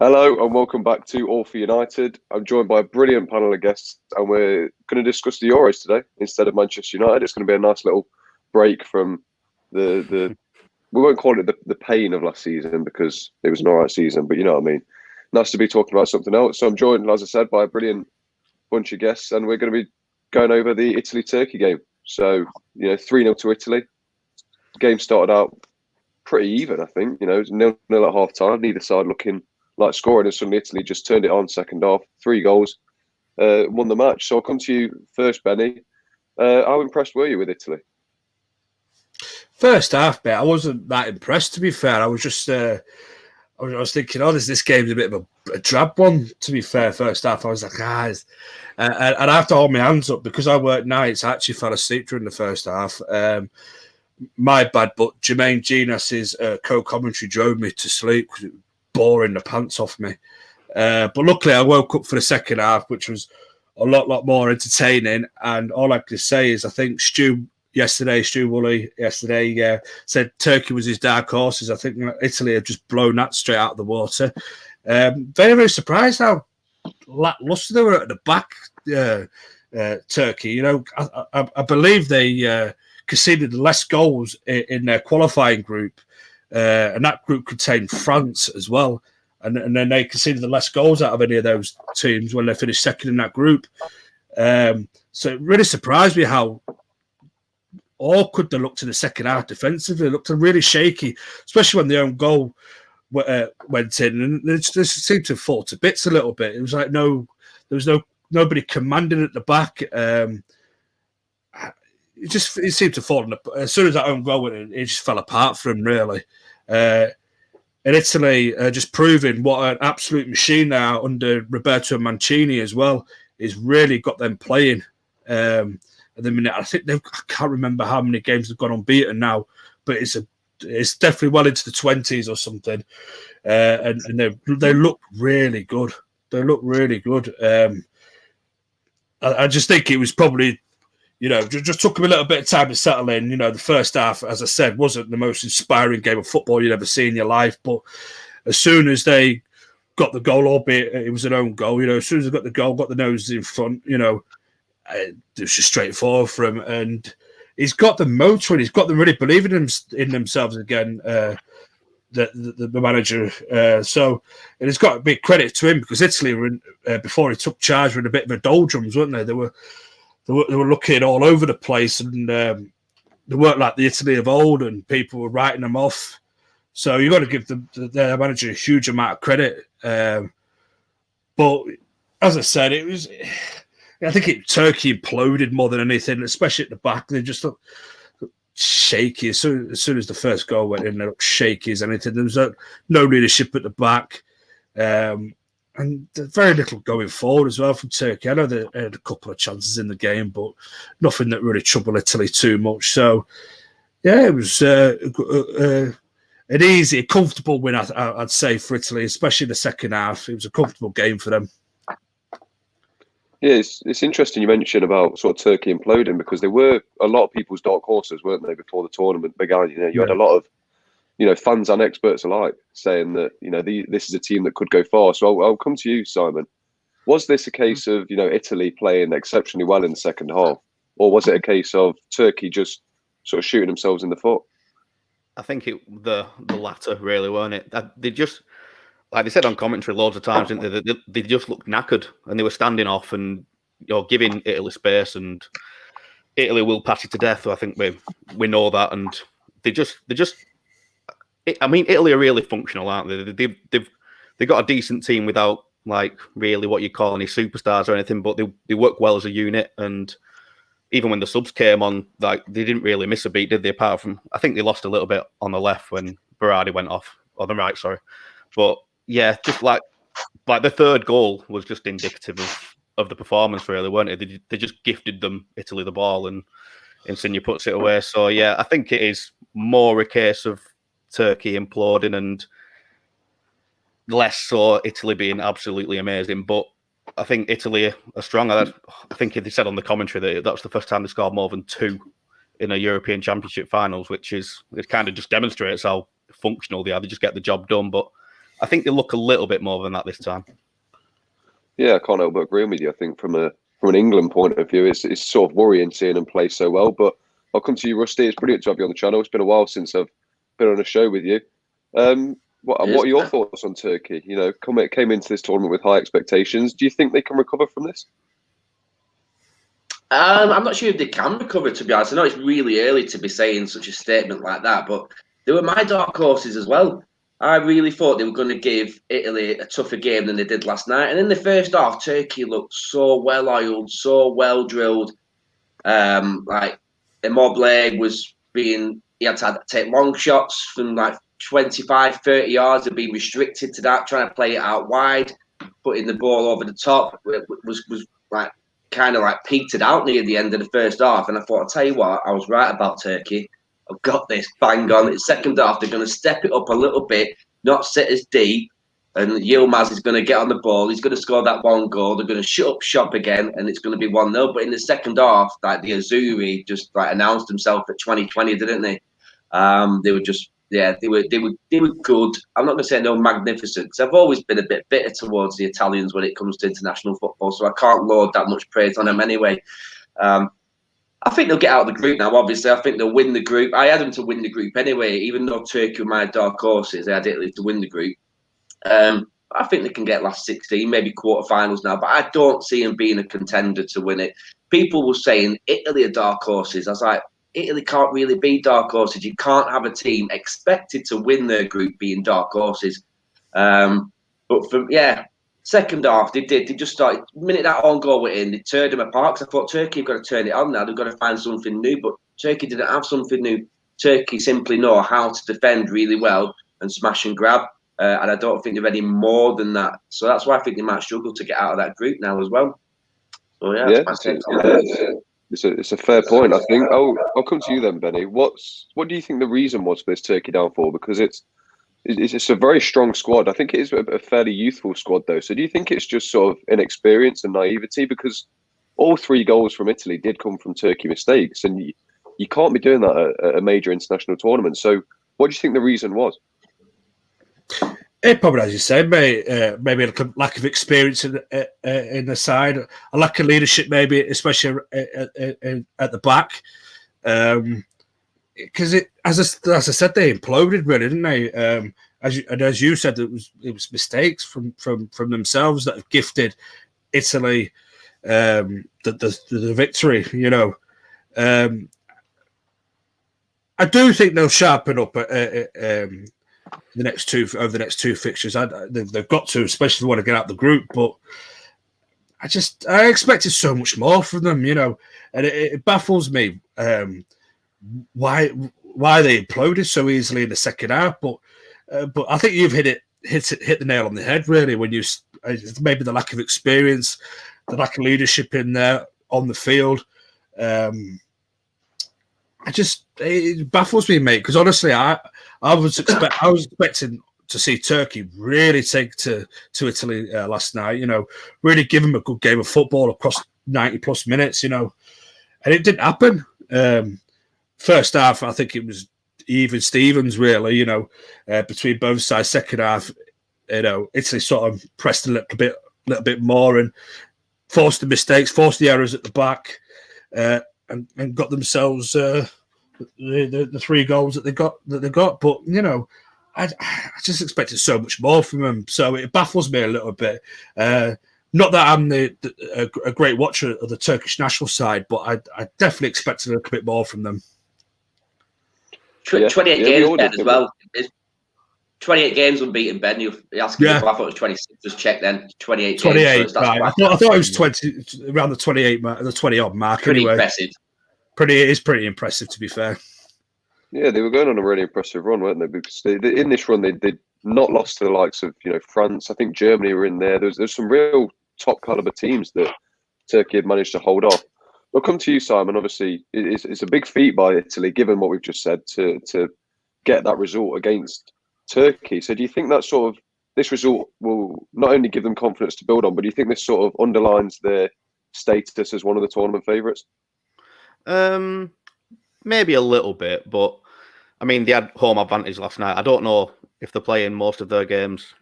Hello and welcome back to All for United. I'm joined by a brilliant panel of guests, and we're going to discuss the Euros today instead of Manchester United. It's going to be a nice little break from the we won't call it the pain of last season because it was an alright season, but you know what I mean. Nice to be talking about something else. So I'm joined, as I said, by a brilliant bunch of guests, and we're going to be going over the Italy-Turkey game. So 3-0 to Italy. The game started out pretty even, I think. It was 0-0 at half time. Neither side looking like scoring, and suddenly Italy just turned it on second half, 3 goals, won the match. So I'll come to you first, Benny. How impressed were you with Italy? First half, mate, I wasn't that impressed, to be fair. I was just, I was thinking, this game's a bit of a drab one, to be fair. First half, I was like, and I have to hold my hands up because I work nights. I actually fell asleep during the first half. My bad, but Jermaine Genas's co-commentary drove me to sleep because it was boring the pants off me. But luckily, I woke up for the second half, which was a lot more entertaining. And all I can say is, I think Stu Woolley yesterday said Turkey was his dark horses. I think Italy have just blown that straight out of the water. Very surprised how lackluster they were at the back. Turkey, I believe they conceded less goals in their qualifying group, and that group contained France as well. And then they conceded the less goals out of any of those teams when they finished second in that group. So it really surprised me how awkward they looked in the second half defensively. They looked really shaky, especially when the own goal went in, and they just seemed to fall to bits a little bit. It was like there was nobody commanding at the back. It seemed to fall. As soon as that own goal went in, it just fell apart for him, really. And Italy just proving what an absolute machine they are under Roberto Mancini as well. Is really got them playing. At the minute, I think I can't remember how many games they've gone unbeaten now, but it's definitely well into the 20s or something. And they look really good. They look really good. I just think it was probably, just took them a little bit of time to settle in. The first half, as I said, wasn't the most inspiring game of football you'd ever see in your life. But as soon as they got the goal, albeit it was an own goal, as soon as they got the goal, got the nose in front, it was just straightforward for him. And he's got the motor and he's got them really believing in themselves again, the manager. So it's got a big credit to him because Italy, before he took charge, were in a bit of a doldrums, weren't they? They were looking all over the place, and they weren't like the Italy of old, and people were writing them off. So you've got to give their manager a huge amount of credit. But as I said, I think Turkey imploded more than anything, especially at the back. They just looked shaky. As soon as the first goal went in, they looked shaky as anything. There was no leadership at the back. And very little going forward as well from Turkey. I know they had a couple of chances in the game, but nothing that really troubled Italy too much. So, yeah, it was an easy, comfortable win, I'd say, for Italy, especially in the second half. It was a comfortable game for them. Yeah, it's interesting you mentioned about sort of Turkey imploding because they were a lot of people's dark horses, weren't they, before the tournament began? You had a lot of fans and experts alike saying that this is a team that could go far. So I'll come to you, Simon. Was this a case of Italy playing exceptionally well in the second half, or was it a case of Turkey just sort of shooting themselves in the foot? I think the latter, really, weren't it? They just, like they said on commentary loads of times, didn't they? They just looked knackered and they were standing off and giving Italy space, and Italy will pass it to death. So I think we know that, and they just. I mean, Italy are really functional, aren't they? They've got a decent team without like really what you call any superstars or anything, but they work well as a unit. And even when the subs came on, like they didn't really miss a beat, did they? Apart from I think they lost a little bit on the left when Berardi went off, or the right, sorry. But yeah, just like the third goal was just indicative of the performance, really, weren't it? They just gifted Italy the ball, and Insigne puts it away. So yeah, I think it is more a case of Turkey imploding and less so Italy being absolutely amazing. But I think Italy are strong. I think they said on the commentary that was the first time they scored more than 2 in a European Championship finals, which is it kind of just demonstrates how functional they are. They just get the job done. But I think they look a little bit more than that this time. Yeah, I can't help but agree with you. I think from an England point of view, it's sort of worrying seeing them play so well. But I'll come to you, Rusty. It's brilliant to have you on the channel. It's been a while since I've been on a show with you. What are your thoughts on Turkey? You know, came into this tournament with high expectations. Do you think they can recover from this? I'm not sure if they can recover, to be honest. I know it's really early to be saying such a statement like that, but they were my dark horses as well. I really thought they were going to give Italy a tougher game than they did last night. And in the first half, Turkey looked so well oiled, so well drilled. Like Immobile he had to take long shots from like 25, 30 yards and being restricted to that, trying to play it out wide, putting the ball over the top was like kind of like petered out near the end of the first half. And I thought, I'll tell you what, I was right about Turkey. I've got this, bang on. It's second half, they're going to step it up a little bit, not sit as deep. And Yilmaz is going to get on the ball. He's going to score that one goal. They're going to shut up shop again, and it's going to be 1-0. But in the second half, like the Azzurri just like announced himself at 2020, didn't they? They were just, they were good. I'm not going to say no magnificent, because I've always been a bit bitter towards the Italians when it comes to international football, so I can't laud that much praise on them anyway. I think they'll get out of the group now, obviously. I think they'll win the group. I had them to win the group anyway, even though Turkey were my dark horses. I had Italy to win the group. I think they can get last 16, maybe quarterfinals now, but I don't see them being a contender to win it. People were saying Italy are dark horses. I was like, Italy can't really be dark horses. You can't have a team expected to win their group being dark horses. But second half, they did. They just started, the minute that own goal went in, they turned them apart. Because I thought Turkey have got to turn it on now. They've got to find something new. But Turkey didn't have something new. Turkey simply know how to defend really well and smash and grab. And I don't think they're any more than that. So that's why I think they might struggle to get out of that group now as well. So yeah, it's a fair point. I think. I'll come to you then, Benny. What do you think the reason was for this Turkey downfall? Because it's a very strong squad. I think it is a fairly youthful squad though. So do you think it's just sort of inexperience and naivety? Because all 3 goals from Italy did come from Turkey mistakes, and you can't be doing that at a major international tournament. So what do you think the reason was? It probably, as you say, maybe a lack of experience in the side, a lack of leadership, maybe, especially at the back. Because as I said, they imploded, really, didn't they? As you said, it was mistakes from themselves that have gifted Italy the victory. You know, I do think they'll sharpen up the next two fixtures. They've got to, especially if they want to get out of the group. But I expected so much more from them, you know, and it baffles me why they imploded so easily in the second half. But I think you've hit the nail on the head, really, when you maybe the lack of experience, the lack of leadership in there on the field. It baffles me, mate, because honestly, I was expecting to see Turkey really take to Italy last night. You know, really give them a good game of football across 90+ minutes. You know, and it didn't happen. First half, I think it was even Stevens, really. You know, between both sides. Second half, you know, Italy sort of pressed a little bit more and forced the mistakes, forced the errors at the back. And got themselves the 3 goals that they got. But you know, I just expected so much more from them. So it baffles me a little bit. Not that I'm a great watcher of the Turkish national side, but I definitely expected a little bit more from them. 28 games, Ben, as well. 28 games unbeaten, Ben. You're asking me if I thought it was 26. Just check then. 28 games. So right. I thought it was 20, around the 28 mark, the 20 odd mark. Pretty anyway. Impressive. It is pretty impressive, to be fair. Yeah, they were going on a really impressive run, weren't they? Because in this run, they'd not lost to the likes of, you know, France. I think Germany were in there. There's some real top caliber teams that Turkey had managed to hold off. We'll come to you, Simon. Obviously, it's a big feat by Italy, given what we've just said, to get that result against Turkey. So do you think that sort of this result will not only give them confidence to build on, but do you think this sort of underlines their status as one of the tournament favourites? Maybe a little bit, but I mean, they had home advantage last night. I don't know if they're playing most of their games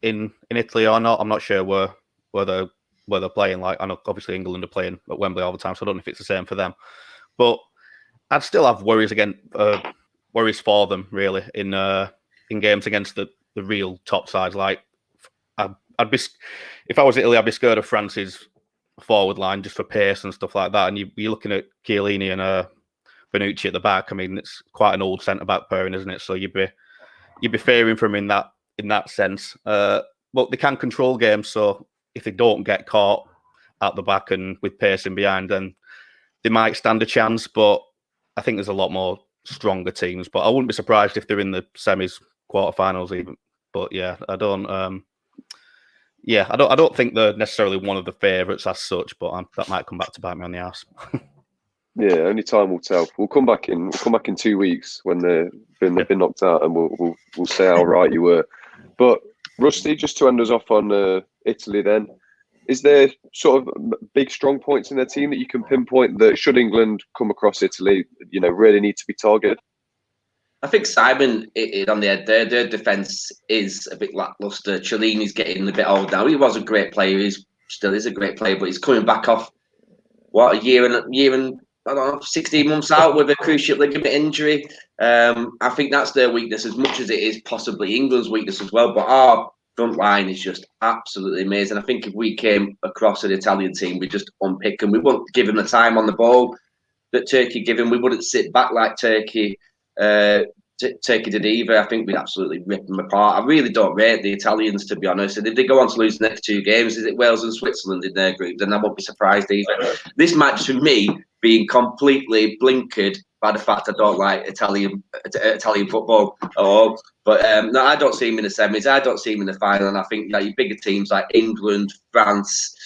in Italy or not. I'm not sure where they're playing. Like, I know obviously England are playing at Wembley all the time, so I don't know if it's the same for them. But I'd still have worries for them really in games against the real top sides. Like, I'd be, if I was Italy, I'd be scared of France's forward line just for pace and stuff like that. And you're looking at Chiellini and Bonucci at the back. I mean, it's quite an old centre back pairing, isn't it? So you'd be fearing from in that sense. But they can control games, so if they don't get caught at the back and with pacing behind, then they might stand a chance. But I think there's a lot more stronger teams. But I wouldn't be surprised if they're in the semis, quarterfinals even. But yeah, I don't think they're necessarily one of the favourites as such. But that might come back to bite me on the arse. Yeah, only time will tell. We'll come back in 2 weeks when they've been knocked out, and we'll say how right you were. But Rusty, just to end us off on Italy, then, is there sort of big strong points in their team that you can pinpoint that should England come across Italy, really need to be targeted? I think Simon is on the head there. Their defence is a bit lacklustre. Chiellini's getting a bit old now. He was a great player. He still is a great player, but he's coming back off a year and I don't know, 16 months out with a cruciate ligament injury. I think that's their weakness as much as it is possibly England's weakness as well. But our front line is just absolutely amazing. I think if we came across an Italian team, we'd just unpick them. We wouldn't give them the time on the ball that Turkey give them. We wouldn't sit back like Turkey did either. I think we'd absolutely rip them apart. I really don't rate the Italians, to be honest. And if they go on to lose the next 2 games, is it Wales and Switzerland in their group? Then I won't be surprised either. This match, for me, being completely blinkered by the fact I don't like Italian football at all. But no, I don't see him in the semis. I don't see him in the final. And I think your bigger teams like England, France,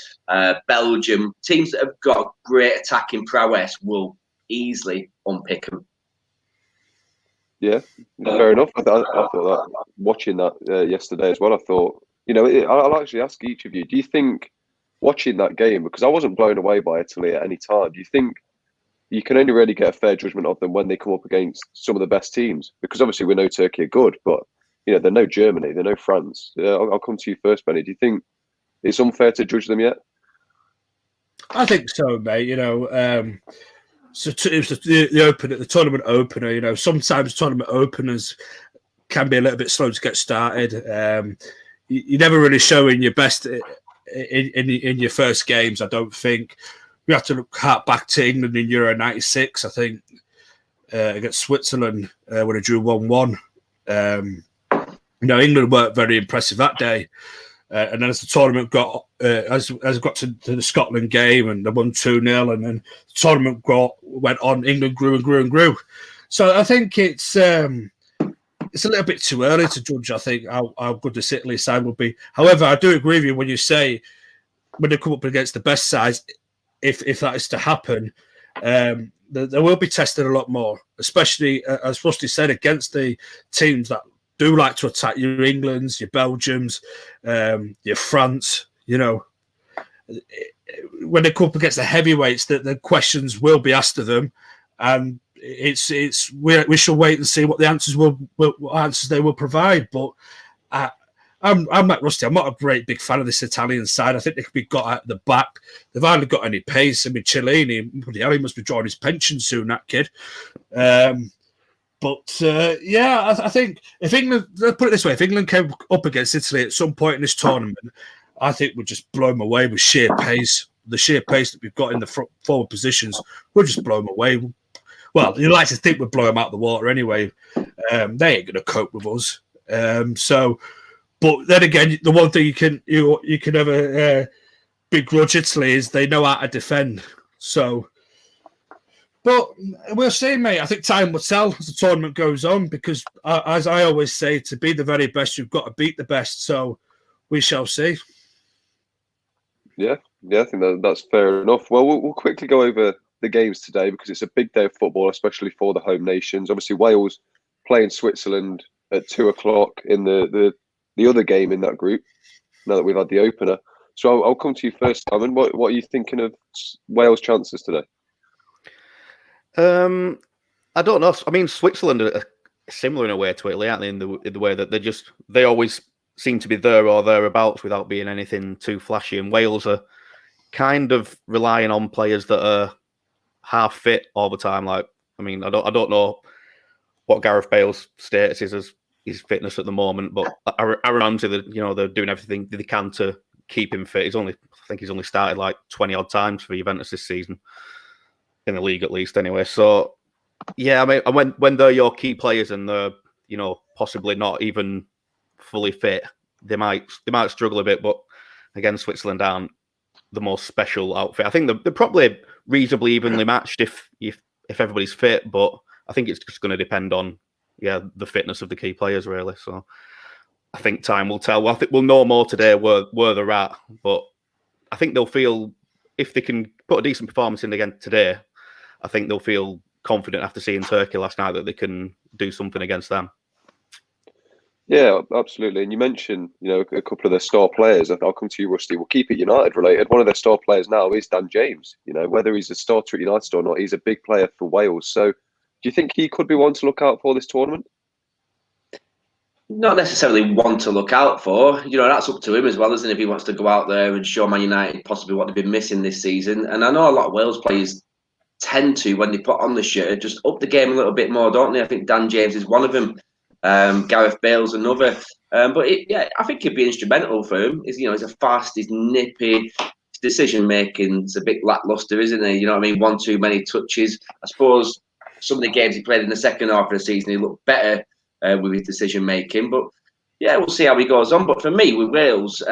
Belgium, teams that have got great attacking prowess will easily unpick them. Yeah, fair enough. I thought that watching that yesterday as well, I thought, I'll actually ask each of you, do you think watching that game, because I wasn't blown away by Italy at any time, do you think you can only really get a fair judgment of them when they come up against some of the best teams? Because obviously we know Turkey are good, but they're no Germany, they're no France. I'll come to you first, Benny. Do you think it's unfair to judge them yet? I think so, mate. So it was the tournament opener. Sometimes tournament openers can be a little bit slow to get started. You're never really showing your best in your first games, I don't think. We have to look back to England in Euro 96, I think, against Switzerland when it drew 1-1. England weren't very impressive that day. And then as the tournament got as it got to the Scotland game and they won 2-0, and then the tournament went on, England grew and grew and grew. So I think it's a little bit too early to judge, I think, how good this Italy side will be. However, I do agree with you when you say when they come up against the best sides, if that is to happen, they will be tested a lot more, especially, as Rusty said, against the teams that do like to attack, your Englands, your Belgiums, your France. When they come up against the heavyweights, the questions will be asked of them, and we shall wait and see what the answers what answers they will provide. But I'm like Rusty. I'm not a great big fan of this Italian side. I think they could be got at the back. They've hardly got any pace. I mean, Chiellini, he must be drawing his pension soon, that kid. But I think if England, let's put it this way, if England came up against Italy at some point in this tournament, I think we'd just blow them away with sheer pace. The sheer pace that we've got in the forward positions, we'll just blow them away. Well, you like to think we'd blow them out of the water anyway. They ain't going to cope with us. But then again, the one thing you can never begrudge Italy is they know how to defend. So. But we'll see, mate. I think time will tell as the tournament goes on, because, as I always say, to be the very best, you've got to beat the best. So we shall see. Yeah, I think that's fair enough. Well, we'll quickly go over the games today because it's a big day of football, especially for the home nations. Obviously, Wales playing Switzerland at 2:00 in the other game in that group, now that we've had the opener. So I'll come to you first, Simon. What are you thinking of Wales' chances today? I don't know. I mean, Switzerland are similar in a way to Italy, aren't they? In the way that they always seem to be there or thereabouts without being anything too flashy. And Wales are kind of relying on players that are half fit all the time. Like, I mean, I don't know what Gareth Bale's status is as his fitness at the moment, but Aaron Ramsey, they're doing everything they can to keep him fit. I think he's only started like 20 odd times for Juventus this season, in the league at least anyway. So yeah, I mean, when they're your key players and they're, possibly not even fully fit, they might struggle a bit. But again, Switzerland aren't the most special outfit. I think they're probably reasonably evenly matched if everybody's fit, but I think it's just going to depend on the fitness of the key players, really. So I think time will tell. Well, I think we'll know more today where they're at, but I think they'll feel, if they can put a decent performance in again today, I think they'll feel confident after seeing Turkey last night that they can do something against them. Yeah, absolutely. And you mentioned, a couple of their star players. I'll come to you, Rusty. We'll keep it United related. One of their star players now is Dan James. Whether he's a starter at United or not, he's a big player for Wales. So do you think he could be one to look out for this tournament? Not necessarily one to look out for. That's up to him as well, isn't it? If he wants to go out there and show Man United possibly what they've been missing this season. And I know a lot of Wales players tend to, when they put on the shirt, just up the game a little bit more, don't they? I think Dan James is one of them. Gareth Bale's another. But I think it'd be instrumental for him. He's a fast, he's nippy. His decision making is a bit lackluster, isn't he? You know what I mean? One too many touches. I suppose some of the games he played in the second half of the season, he looked better with his decision making. But yeah, we'll see how he goes on. But for me, with Wales,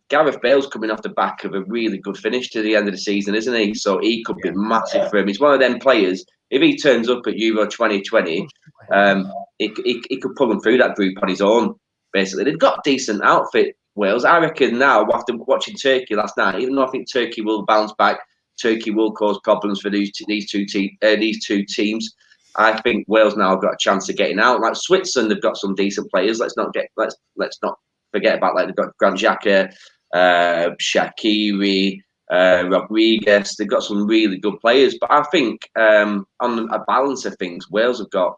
Gareth Bale's coming off the back of a really good finish to the end of the season, isn't he? So he could be massive for him. He's one of them players. If he turns up at Euro 2020, he could pull them through that group on his own. Basically, they've got a decent outfit, Wales. I reckon now, after watching Turkey last night, even though I think Turkey will bounce back, Turkey will cause problems for these two teams. I think Wales now have got a chance of getting out. Like Switzerland, they've got some decent players. Let's not forget about, like, they've got Grant Xhaka, Shaqiri, Rodriguez. They've got some really good players. But I think on a balance of things, Wales have got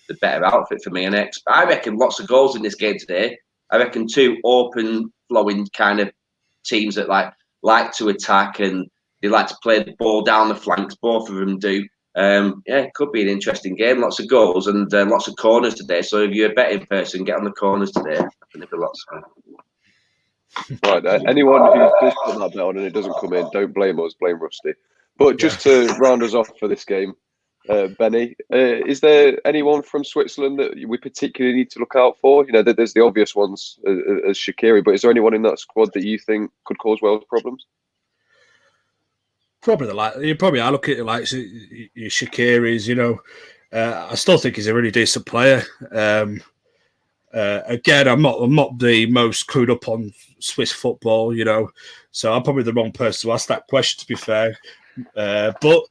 the better outfit for me. And I reckon lots of goals in this game today. I reckon two open, flowing kind of teams that like to attack and they like to play the ball down the flanks. Both of them do. It could be an interesting game. Lots of goals and lots of corners today. So if you're a betting person, get on the corners today. I think there'll be lots of fun. Right. Anyone who does put that bet on and it doesn't come in, don't blame us, blame Rusty. But just to round us off for this game, Benny, is there anyone from Switzerland that we particularly need to look out for? There's the obvious ones as Shaqiri, but is there anyone in that squad that you think could cause Wales problems? Probably I look at it like your Shaqiri's. I still think he's a really decent player. Again, I'm not the most clued up on Swiss football, so I'm probably the wrong person to ask that question, to be fair. But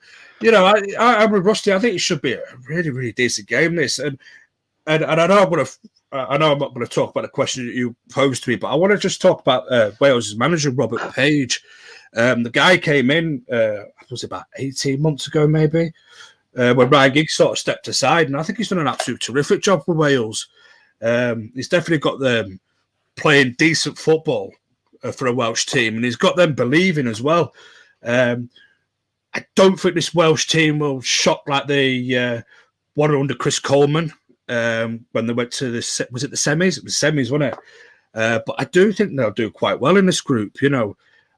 I'm with Rusty. I think it should be a really, really decent game. This and I know I'm not going to talk about the question that you posed to me, but I want to just talk about Wales' manager, Robert Page. The guy came in, was it about 18 months ago, maybe, when Ryan Giggs sort of stepped aside, and I think he's done an absolute terrific job for Wales. He's definitely got them playing decent football for a Welsh team, and he's got them believing as well. I don't think this Welsh team will shock like they were under Chris Coleman when they went to the semis? It was semis, wasn't it? But I do think they'll do quite well in this group,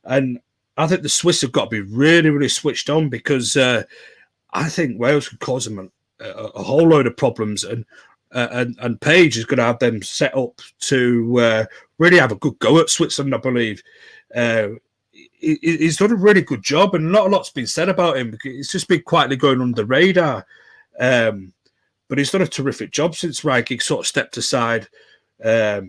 and I think the Swiss have got to be really, really switched on because I think Wales could cause them a whole load of problems, and Page is going to have them set up to really have a good go at Switzerland, I believe. He's done a really good job, and not a lot's been said about him because he's just been quietly going under the radar. But he's done a terrific job since Ryan Giggs sort of stepped aside. I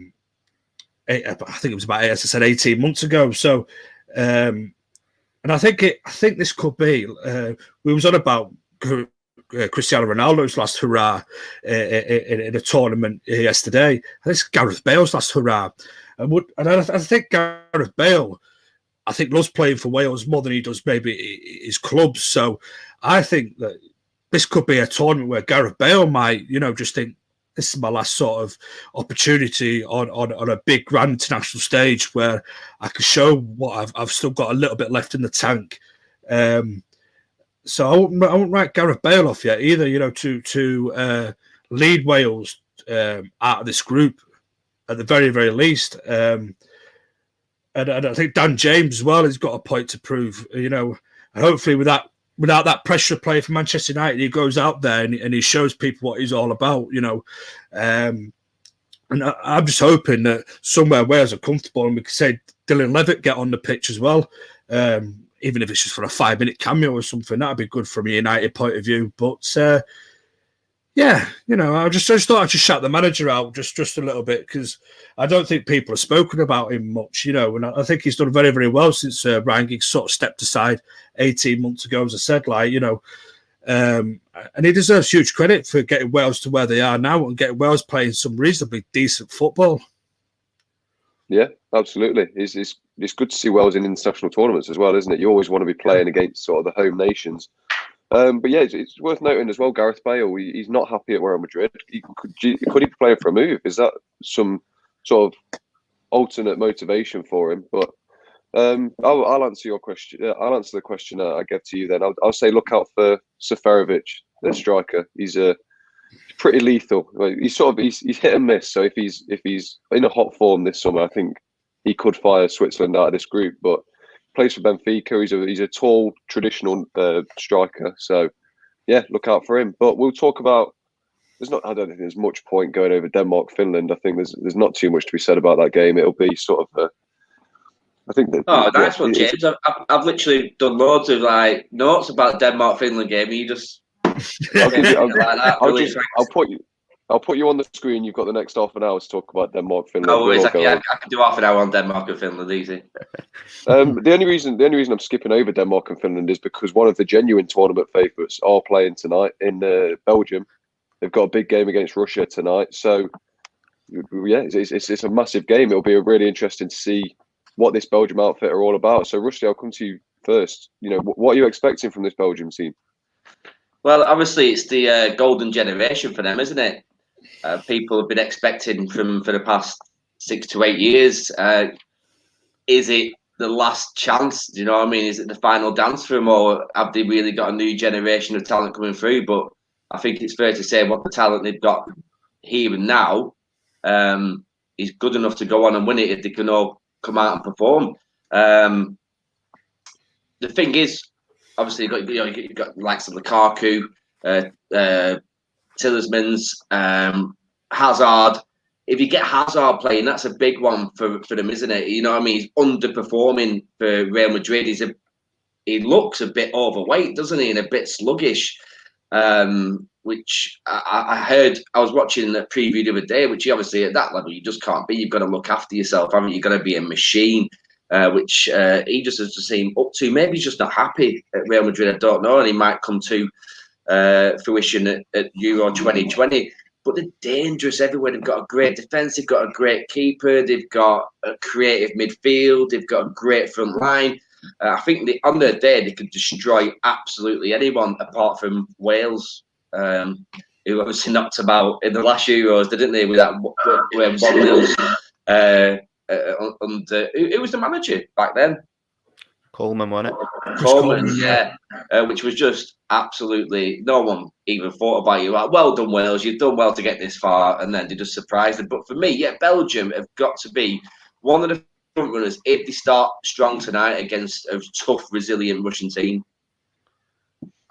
think it was about, as I said, 18 months ago. So, and I think this could be. We was on about Cristiano Ronaldo's last hurrah in a tournament yesterday. I think it's Gareth Bale's last hurrah, and I think Gareth Bale, I think, loves playing for Wales more than he does maybe his clubs. So I think that this could be a tournament where Gareth Bale might, just think, this is my last sort of opportunity on a big grand international stage where I can show what I've still got a little bit left in the tank. So I won't write Gareth Bale off yet either, you know, to lead Wales out of this group at the very, very least. And I think Dan James as well has got a point to prove, you know, and hopefully without that pressure play for Manchester United, he goes out there and he shows people what he's all about, you know. And I'm just hoping that somewhere Wales are comfortable and we can say Dylan Levitt get on the pitch as well. Even if it's just for a 5-minute cameo or something, that'd be good from a United point of view. But yeah, you know, I just thought I'd just shout the manager out just a little bit because I don't think people have spoken about him much, you know, and I think he's done very, very well since Ryan Giggs sort of stepped aside 18 months ago, as I said, like, you know, and he deserves huge credit for getting Wales to where they are now and getting Wales playing some reasonably decent football. Yeah, absolutely. It's good to see Wales in international tournaments as well, isn't it? You always want to be playing against sort of the home nations. But yeah, it's worth noting as well, Gareth Bale, he's not happy at Real Madrid. Could he be playing for a move? Is that some sort of alternate motivation for him? But I'll answer your question. I'll answer the question I gave to you then. I'll say look out for Seferovic, the striker. He's pretty lethal. He's hit and miss. So if he's in a hot form this summer, I think he could fire Switzerland out of this group. But plays for Benfica. He's a tall, traditional striker. So yeah, look out for him. But we'll talk about. I don't think there's much point going over Denmark, Finland. I think there's not too much to be said about that game. It'll be sort of. I think that. Oh, nice one, James. I've literally done loads of like notes about the Denmark Finland game. And you just. I'll put you on the screen. You've got the next half an hour to talk about Denmark, Finland. Oh, I can do half an hour on Denmark and Finland, easy. The only reason I'm skipping over Denmark and Finland is because one of the genuine tournament favourites are playing tonight in Belgium. They've got a big game against Russia tonight, so yeah, it's a massive game. It'll be really interesting to see what this Belgium outfit are all about. So, Rushdie, I'll come to you first. You know, what are you expecting from this Belgium team? Well, obviously, it's the golden generation for them, isn't it? People have been expecting for the past 6 to 8 years. Is it the last chance? Do you know what I mean? Is it the final dance for them, or have they really got a new generation of talent coming through? But I think it's fair to say what the talent they've got here and now is good enough to go on and win it if they can all come out and perform. The thing is, obviously, you've got likes of Lukaku, Tielemans, Hazard. If you get Hazard playing, that's a big one for them, isn't it? You know what I mean? He's underperforming for Real Madrid. He looks a bit overweight, doesn't he? And a bit sluggish. Which I heard, I was watching a preview the other day, which obviously at that level you just can't be. You've got to look after yourself, haven't you? You've got to be a machine, which he just has to seem up to. Maybe he's just not happy at Real Madrid, I don't know, and he might come to fruition at Euro 2020. But they're dangerous everywhere. They've got a great defence, they've got a great keeper, they've got a creative midfield, they've got a great front line. I think on their day they could destroy absolutely anyone apart from Wales, who obviously knocked them out in the last Euros, didn't they? With that 1-0. Who was the manager back then? Coleman, wasn't it? Coleman, yeah. Which was just absolutely no one even thought about you. Like, well done, Wales. You've done well to get this far, and then they just surprised them. But for me, yeah, Belgium have got to be one of the front runners if they start strong tonight against a tough, resilient Russian team.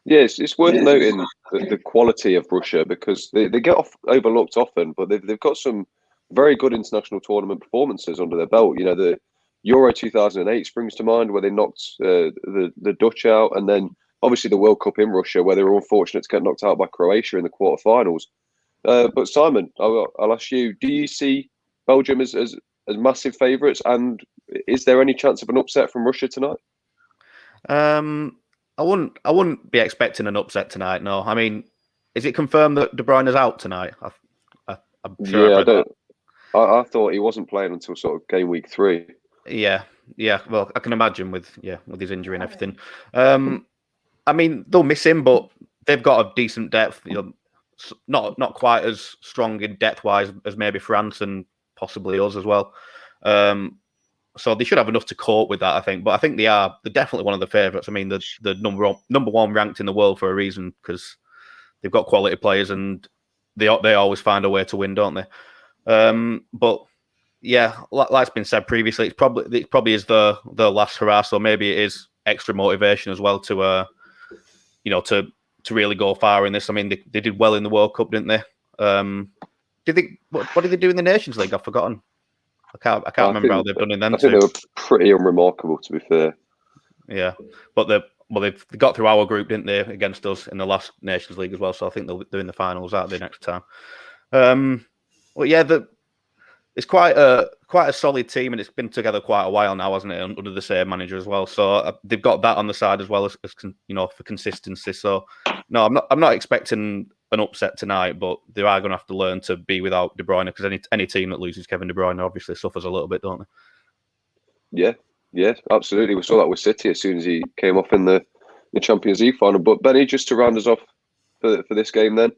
Yes, it's worth noting the quality of Russia because they get overlooked often, but they've got some very good international tournament performances under their belt. You know, the Euro 2008 springs to mind where they knocked the Dutch out, and then obviously the World Cup in Russia where they were unfortunate to get knocked out by Croatia in the quarterfinals. But Simon, I'll ask you: do you see Belgium as massive favourites, and is there any chance of an upset from Russia tonight? I wouldn't be expecting an upset tonight. No, I mean, is it confirmed that De Bruyne is out tonight? I'm sure. Yeah, I don't. I thought he wasn't playing until sort of game week 3. Yeah. Well, I can imagine with his injury and everything. I mean, they'll miss him, but they've got a decent depth. You know, not quite as strong in depth-wise as maybe France and possibly us as well. So they should have enough to cope with that, I think. But I think they're definitely one of the favourites. I mean, the number one ranked in the world for a reason, because they've got quality players and they always find a way to win, don't they? But yeah, like's been said previously, it probably is the last hurrah. So maybe it is extra motivation as well to to really go far in this. I mean, they did well in the World Cup, didn't they? What did they do in the Nations League? I've forgotten. I can't remember how they've done in them. I think they were pretty unremarkable, to be fair. Yeah, but they got through our group, didn't they, against us in the last Nations League as well? So I think they're in the finals, aren't they, next time? Well, yeah, it's quite a solid team, and it's been together quite a while now, hasn't it? Under the same manager as well, so they've got that on the side as well as for consistency. So no, I'm not expecting an upset tonight, but they are going to have to learn to be without De Bruyne, because any team that loses Kevin De Bruyne obviously suffers a little bit, don't they? Yeah, absolutely. We saw that with City as soon as he came off in the Champions League final. But Benny, just to round us off for this game, then,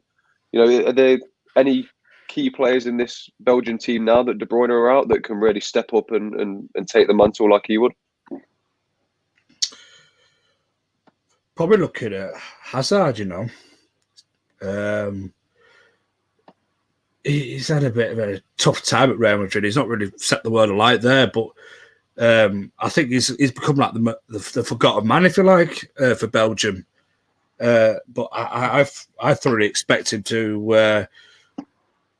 are there any key players in this Belgian team now that De Bruyne are out that can really step up and take the mantle like he would? Probably looking at Hazard, he's had a bit of a tough time at Real Madrid. He's not really set the world alight there, but I think he's become like the forgotten man, if you like, for Belgium. But I thoroughly expect him to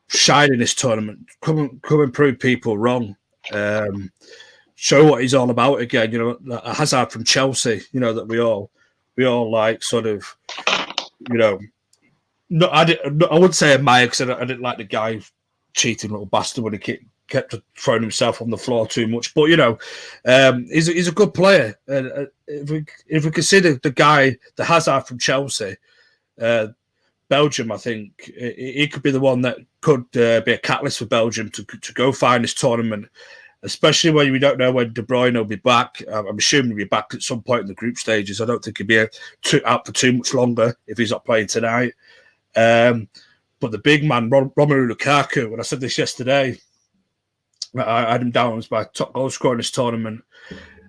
shine in this tournament, come and prove people wrong, show what he's all about again. Hazard from Chelsea, that we all like, sort of, No, I wouldn't say admire, because I didn't like the guy, cheating little bastard, when he kept throwing himself on the floor too much. But he's a good player. And if we consider the Hazard from Chelsea, Belgium, I think he could be the one that could be a catalyst for Belgium to go far in this tournament. Especially when we don't know when De Bruyne will be back. I'm assuming he'll be back at some point in the group stages. I don't think he'll be out for too much longer if he's not playing tonight. But the big man, Romelu Lukaku, when I said this yesterday, I had him down as my top goal scorer in this tournament.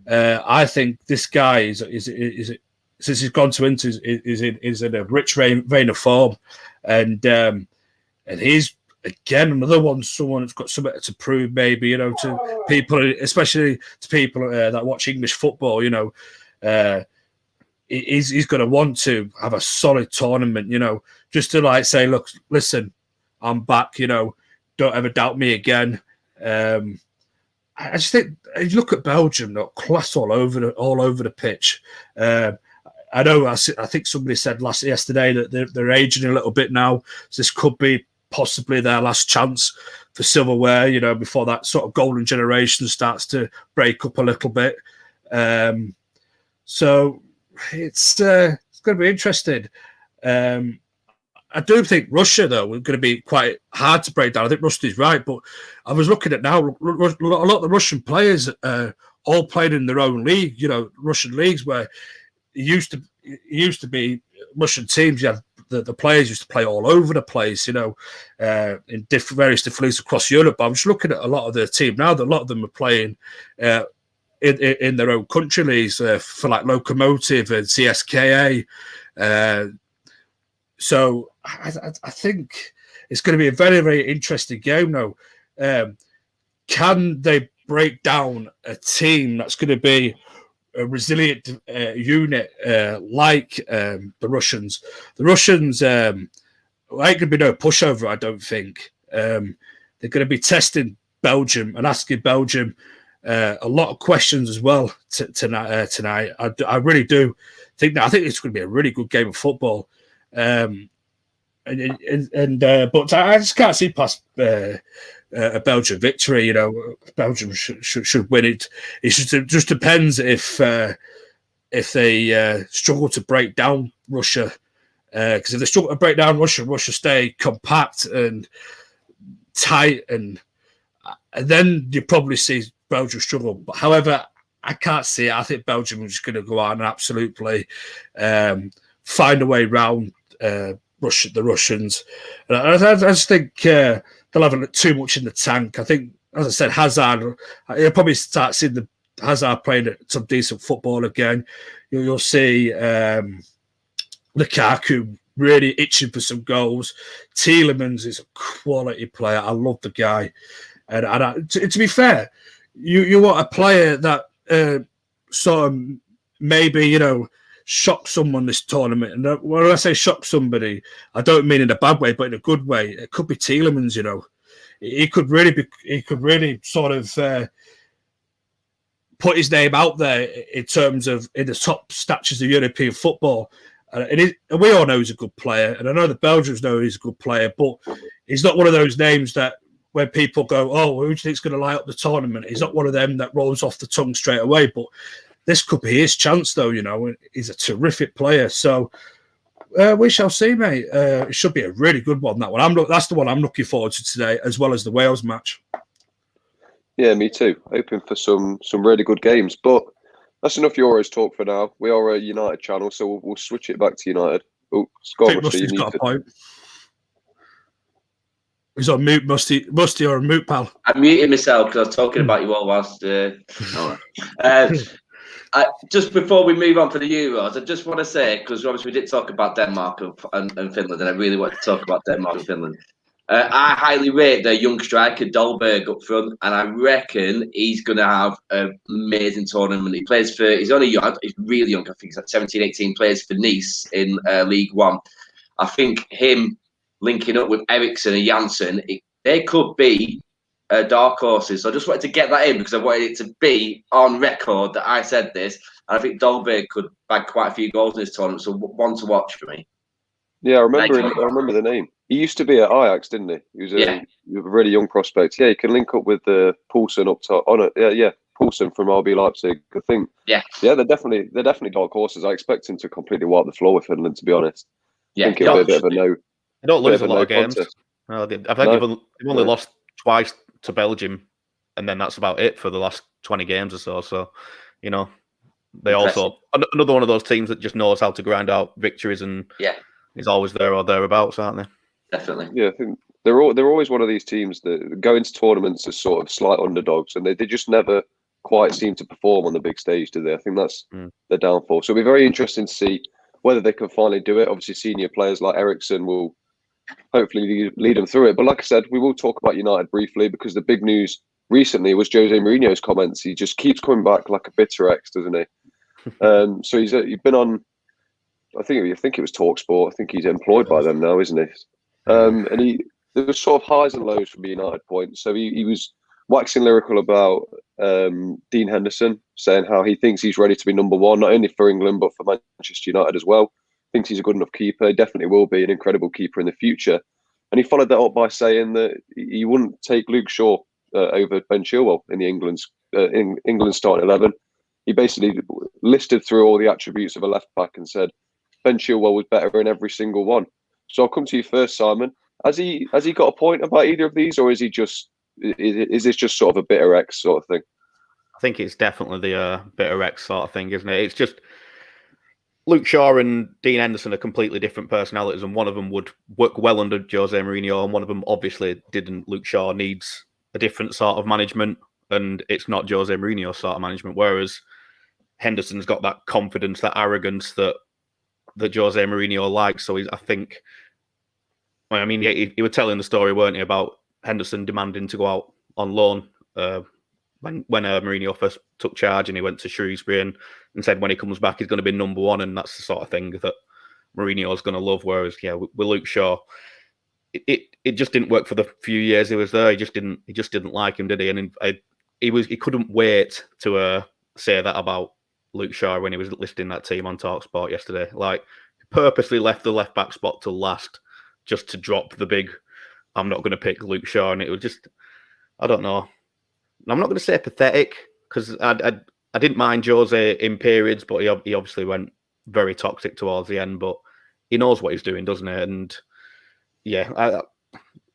I think this guy is since he's gone to Inter, is in a rich vein of form, and he's again another one, someone that's got something to prove, maybe, to people, especially to people that watch English football. He's going to want to have a solid tournament, just to say, look, listen, I'm back, don't ever doubt me again. I just think, you look at Belgium, class all over the pitch. I know, I think somebody said yesterday that they're aging a little bit now, so this could be possibly their last chance for silverware, before that sort of golden generation starts to break up a little bit. So it's going to be interesting. I do think Russia, though, is going to be quite hard to break down. I think Rusty's right, but I was looking at now, a lot of the Russian players all played in their own league, Russian leagues, where it used to be Russian teams. You had the players used to play all over the place, in various different leagues across Europe. But I'm just looking at a lot of their team now, that a lot of them are playing in their own country leagues for like Lokomotiv and CSKA. So I think it's going to be a very, very interesting game now. Can they break down a team that's going to be a resilient unit like the Russians? The Russians ain't going to be no pushover, I don't think. They're going to be testing Belgium and asking Belgium a lot of questions as well tonight. I really do think that. I think it's going to be a really good game of football. But I just can't see past a Belgian victory. Belgium should win it. It just depends if they struggle to break down Russia. Because if they struggle to break down Russia stay compact and tight, and then you probably see Belgium struggle. But however, I can't see it. I think Belgium is going to go out and absolutely find a way round the Russians. And I just think they'll have too much in the tank. I think, as I said, Hazard, you'll probably start seeing the Hazard playing some decent football again. You'll see Lukaku really itching for some goals. Tielemans is a quality player. I love the guy. And to be fair, you want a player that sort of maybe, shock someone this tournament. And when I say shock somebody, I don't mean in a bad way, but in a good way. It could be Tielemans, He could really sort of put his name out there in terms of in the top statures of European football. And we all know he's a good player, and I know the Belgians know he's a good player, but he's not one of those names that when people go, oh, who do you think's going to light up the tournament? He's not one of them that rolls off the tongue straight away, but this could be his chance, though, He's a terrific player, so we shall see, mate. It should be a really good one, that one. That's the one I'm looking forward to today, as well as the Wales match. Yeah, me too. Hoping for some really good games, but that's enough Euros talk for now. We are a United channel, so we'll switch it back to United. Oh, Scott, Musty's got a point. He's on mute, Musty or a mute, pal? I muted myself because I was talking about you all whilst... just before we move on for the Euros, I just want to say, because obviously we did talk about Denmark and Finland, and I really want to talk about Denmark and Finland. I highly rate their young striker, Dolberg, up front, and I reckon he's going to have an amazing tournament. He's only young, he's really young, I think he's like 17, 18, plays for Nice in League One. I think him linking up with Eriksen and Janssen, they could be dark horses. So I just wanted to get that in because I wanted it to be on record that I said this, and I think Dolberg could bag quite a few goals in this tournament, so one to watch for me. Yeah, I remember the name. He used to be at Ajax, didn't he? He was a really young prospect. Yeah, he can link up with Poulsen up top. Poulsen from RB Leipzig. I think. Yeah, they're definitely dark horses. I expect him to completely wipe the floor with Finland, to be honest. Yeah, I think it'll be a bit of a no. They don't lose a lot of games. I think they've only lost twice to Belgium, and then that's about it for the last 20 games or so. So, they also another one of those teams that just knows how to grind out victories and is always there or thereabouts, aren't they? Definitely. Yeah, I think they're always one of these teams that go into tournaments as sort of slight underdogs, and they just never quite seem to perform on the big stage, do they? I think that's their downfall. So it'll be very interesting to see whether they can finally do it. Obviously, senior players like Eriksen will hopefully lead them through it. But like I said, we will talk about United briefly because the big news recently was Jose Mourinho's comments. He just keeps coming back like a bitter ex, doesn't he? So he's been on. I think it was TalkSport. I think he's employed by them now, isn't he? And there was sort of highs and lows from the United point. So he was waxing lyrical about Dean Henderson, saying how he thinks he's ready to be number one, not only for England but for Manchester United as well. Thinks he's a good enough keeper. He definitely will be an incredible keeper in the future. And he followed that up by saying that he wouldn't take Luke Shaw over Ben Chilwell in the England's starting 11. He basically listed through all the attributes of a left back and said Ben Chilwell was better in every single one. So I'll come to you first, Simon. Has he got a point about either of these, or is this just sort of a bitter ex sort of thing? I think it's definitely the bitter ex sort of thing, isn't it? It's just Luke Shaw and Dean Henderson are completely different personalities, and one of them would work well under Jose Mourinho, and one of them obviously didn't. Luke Shaw needs a different sort of management, and it's not Jose Mourinho sort of management, whereas Henderson's got that confidence, that arrogance that Jose Mourinho likes. So he was telling the story, weren't he, about Henderson demanding to go out on loan when Mourinho first took charge, and he went to Shrewsbury and said when he comes back he's going to be number one, and that's the sort of thing that Mourinho's going to love. Whereas with Luke Shaw, it just didn't work for the few years he was there. He just didn't like him, did he? And he couldn't wait to say that about Luke Shaw when he was listing that team on TalkSport yesterday. Like, purposely left the left back spot till last just to drop the big, I'm not going to pick Luke Shaw. And it was just, I don't know. I'm not going to say pathetic because I didn't mind Jose in periods, but he obviously went very toxic towards the end. But he knows what he's doing, doesn't he? And yeah,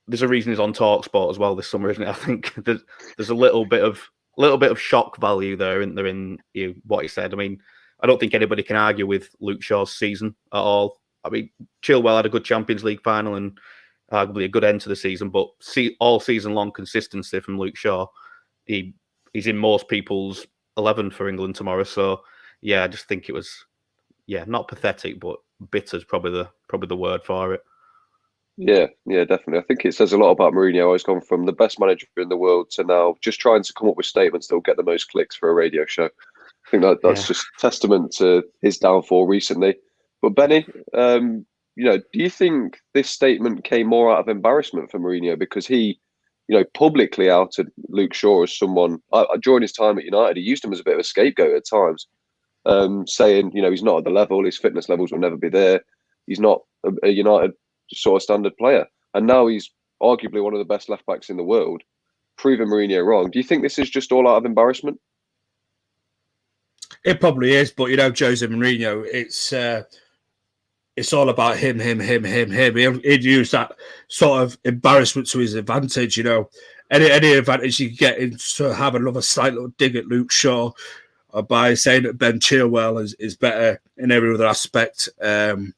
there's a reason he's on TalkSport as well this summer, isn't it? I think there's a little bit of shock value there, isn't there, in what he said. I mean, I don't think anybody can argue with Luke Shaw's season at all. I mean, Chilwell had a good Champions League final and arguably a good end to the season, but all season long consistency from Luke Shaw. He's in most people's 11 for England tomorrow. So yeah, I just think it was not pathetic, but bitter is probably the word for it. Yeah, definitely. I think it says a lot about Mourinho. He's gone from the best manager in the world to now just trying to come up with statements that will get the most clicks for a radio show. I think that's just testament to his downfall recently. But Benny, do you think this statement came more out of embarrassment for Mourinho because he, publicly outed Luke Shaw as someone during his time at United? He used him as a bit of a scapegoat at times, saying, he's not at the level, his fitness levels will never be there. He's not a United sort of standard player, and now he's arguably one of the best left backs in the world, proving Mourinho wrong. Do you think this is just all out of embarrassment? It probably is, but Jose Mourinho, it's all about him. He'd use that sort of embarrassment to his advantage. Any advantage you get in to have another slight little dig at Luke Shaw by saying that Ben Chilwell is better in every other aspect. In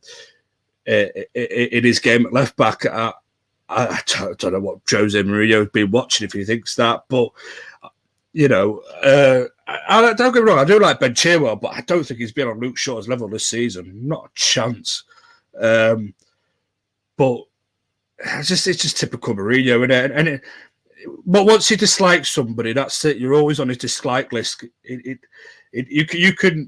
his game at left back, I don't know what Jose Mourinho has been watching if he thinks that, but I don't get me wrong, I do like Ben Chilwell, but I don't think he's been on Luke Shaw's level this season. Not a chance. But it's just typical Mourinho, isn't it? But once you dislike somebody, that's it. You're always on his dislike list. You could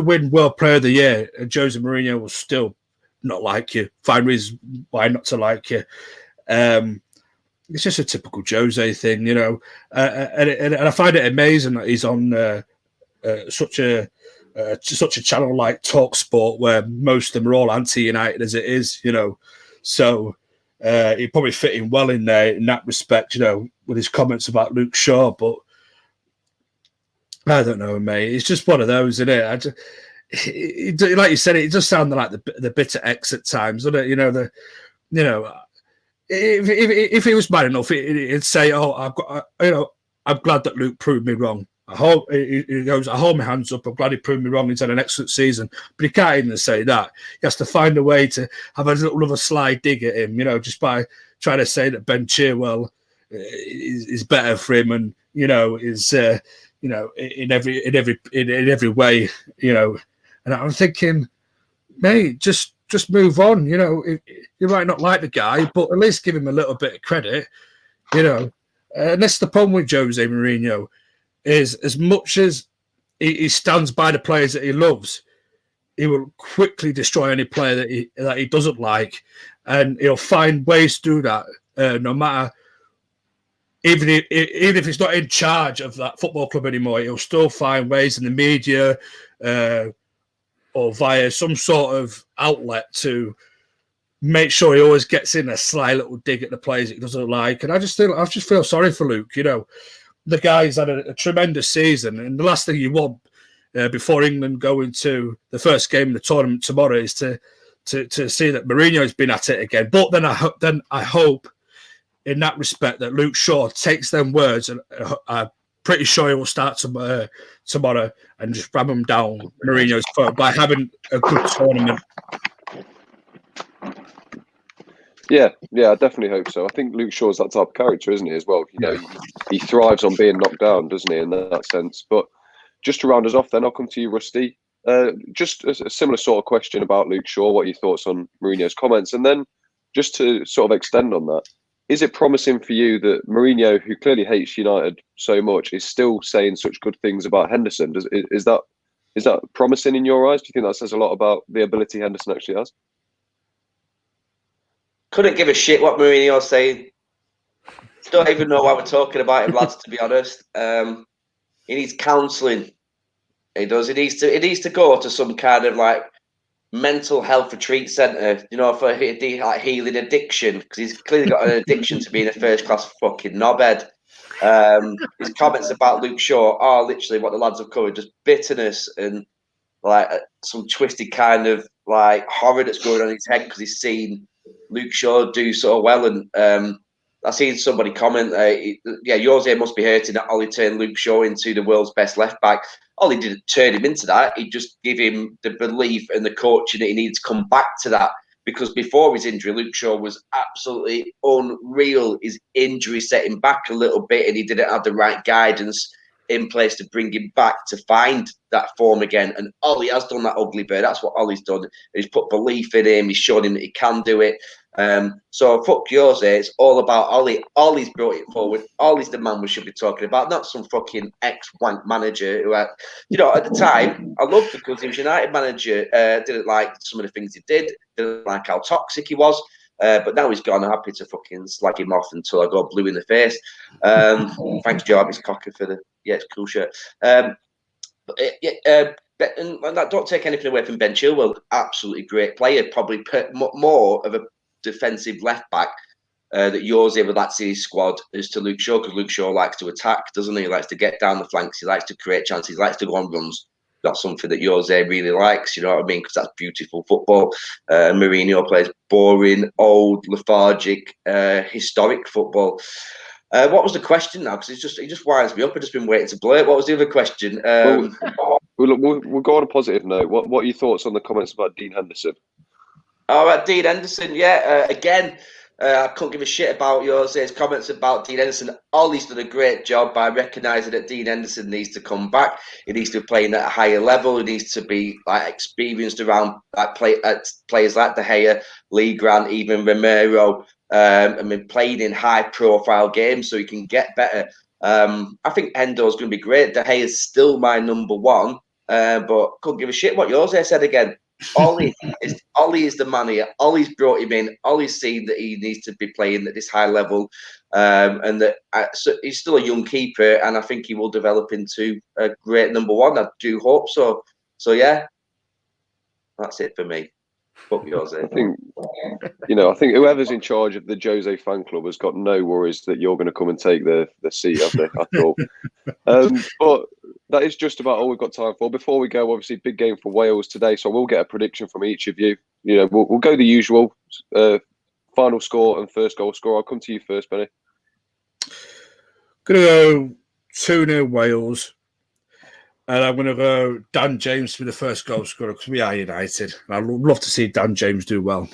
win World Player of the Year, and Jose Mourinho will still not like you. Find reasons why not to like you. It's just a typical Jose thing, and I find it amazing that he's on such a channel like Talk Sport, where most of them are all anti-United as it is, So he'd probably fit in well in there in that respect, with his comments about Luke Shaw. But I don't know, mate. It's just one of those, isn't it? Like you said, it does sound like the bitter X at times, doesn't it? If he was bad enough, he'd say, "Oh, I'm glad that Luke proved me wrong." I hold my hands up. I'm glad he proved me wrong. He's had an excellent season, but he can't even say that. He has to find a way to have a little of a sly dig at him, just by trying to say that Ben Chilwell is better for him, and is in every way, And I'm thinking, mate, just move on. You might not like the guy, but at least give him a little bit of credit. And that's the problem with Jose Mourinho, is as much as he stands by the players that he loves, he will quickly destroy any player that he doesn't like, and he'll find ways to do that. No matter, even if he's not in charge of that football club anymore, he'll still find ways in the media or via some sort of outlet to make sure he always gets in a sly little dig at the players that he doesn't like. And I just feel sorry for Luke. The guy's had a tremendous season, and the last thing you want before England go into the first game of the tournament tomorrow is to see that Mourinho's been at it again. But then I hope in that respect that Luke Shaw takes them words, and I'm pretty sure he will start tomorrow and just ram them down Mourinho's throat by having a good tournament. Yeah, I definitely hope so. I think Luke Shaw's that type of character, isn't he, as well? He thrives on being knocked down, doesn't he, in that sense? But just to round us off then, I'll come to you, Rusty. Just a similar sort of question about Luke Shaw, what are your thoughts on Mourinho's comments? And then just to sort of extend on that, is it promising for you that Mourinho, who clearly hates United so much, is still saying such good things about Henderson? Is that promising in your eyes? Do you think that says a lot about the ability Henderson actually has? Couldn't give a shit what Mourinho's saying. Don't even know why we're talking about him, lads, to be honest. He needs counselling. He does. He needs to go to some kind of like mental health retreat centre, for like healing addiction, because he's clearly got an addiction to being a first-class fucking knobhead. His comments about Luke Shaw are literally what the lads have covered, just bitterness and like some twisted kind of like horror that's going on in his head because he's seen Luke Shaw do so well, and I seen somebody comment, Jose must be hurting that Ollie turned Luke Shaw into the world's best left back. Ollie didn't turn him into that. He just gave him the belief and the coaching that he needed to come back to that. Because before his injury, Luke Shaw was absolutely unreal. His injury set him back a little bit, and he didn't have the right guidance in place to bring him back to find that form again. And Ollie has done that ugly bird. That's what Ollie's done. He's put belief in him. He's shown him that he can do it. So fuck yours. It's all about Ollie. Ollie's brought it forward. Ollie's the man we should be talking about, not some fucking ex-wank manager who had, at the time, I loved him because he was United manager. Didn't like some of the things he did. Didn't like how toxic he was. But now he's gone. I'm happy to fucking slag him off until I go blue in the face. Thanks, Jarvis Cocker, for the it's cool shirt. And don't take anything away from Ben Chilwell. Absolutely great player. Probably more of a defensive left back that Jose would like to see his squad as to Luke Shaw, because Luke Shaw likes to attack, doesn't he? He likes to get down the flanks. He likes to create chances. He likes to go on runs. That's something that Jose really likes, you know what I mean? Because that's beautiful football. Mourinho plays boring, old, lethargic, historic football. What was the question now? Because it just winds me up. I've just been waiting to blurt. What was the other question? We'll go on a positive note. What are your thoughts on the comments about Dean Henderson? Dean Henderson, again, I couldn't give a shit about Jose's comments about Dean Henderson. Ollie's done a great job by recognising that Dean Henderson needs to come back. He needs to be playing at a higher level. He needs to be experienced around players like De Gea, Lee Grant, even Romero. Playing in high-profile games so he can get better. I think Endo's going to be great. De Gea is still my number one, but couldn't give a shit what Jose said again. Ollie is the man here. Ollie's brought him in. Ollie's seen that he needs to be playing at this high level, and that so he's still a young keeper, and I think he will develop into a great number one. I do hope so. So yeah, that's it for me. Fuck yours, I think whoever's in charge of the Jose fan club has got no worries that you're going to come and take the seat, have they? At all. But that is just about all we've got time for. Before we go, obviously, big game for Wales today, so we'll get a prediction from each of you. We'll go the usual final score and first goal score. I'll come to you first, Benny. Going to go 2-0 Wales. And I'm going to go Dan James for the first goal scorer because we are United. I'd love to see Dan James do well.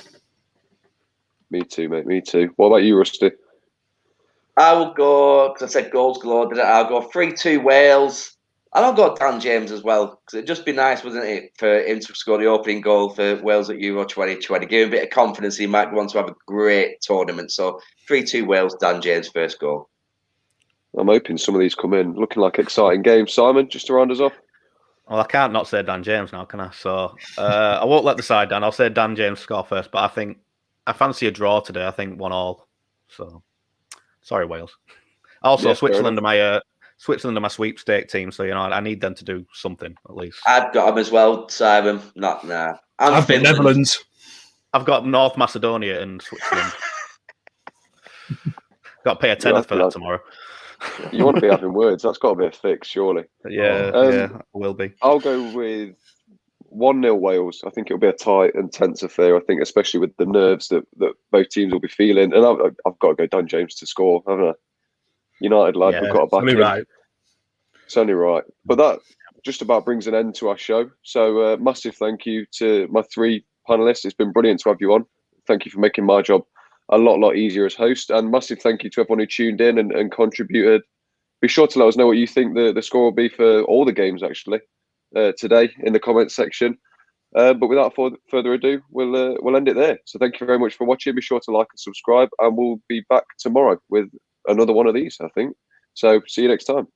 Me too, mate. Me too. What about you, Rusty? I will go, because I said goals galore, didn't I? I'll go 3-2 Wales. And I'll go Dan James as well, because it'd just be nice, wouldn't it, for him to score the opening goal for Wales at Euro 2020. Give him a bit of confidence. He might go on to have a great tournament. So 3-2 Wales, Dan James, first goal. I'm hoping some of these come in. Looking like exciting games. Simon, just to round us off. Well, I can't not say Dan James now, can I? So I won't let the side down. I'll say Dan James score first, but I fancy a draw today. I think 1-1. So sorry, Wales. Also, yeah, Switzerland are my sweepstake team, so I need them to do something at least. I've got them as well, Simon. Nah. I've got Netherlands. I've got North Macedonia and Switzerland. Got to pay a tenner for that tomorrow. You want to be having words. That's got to be a fix, surely. Yeah, will be. I'll go with 1-0 Wales. I think it'll be a tight and tense affair. I think, especially with the nerves that both teams will be feeling. And I've got to go Dan James to score, haven't I? United lad, we've got to back him. Right. It's only right. But that just about brings an end to our show. So massive thank you to my three panellists. It's been brilliant to have you on. Thank you for making my job a lot easier as host, and massive thank you to everyone who tuned in and contributed. Be sure to let us know what you think the score will be for all the games actually today in the comments section. But without further ado, we'll end it there. So thank you very much for watching. Be sure to like and subscribe, and we'll be back tomorrow with another one of these, I think. So see you next time.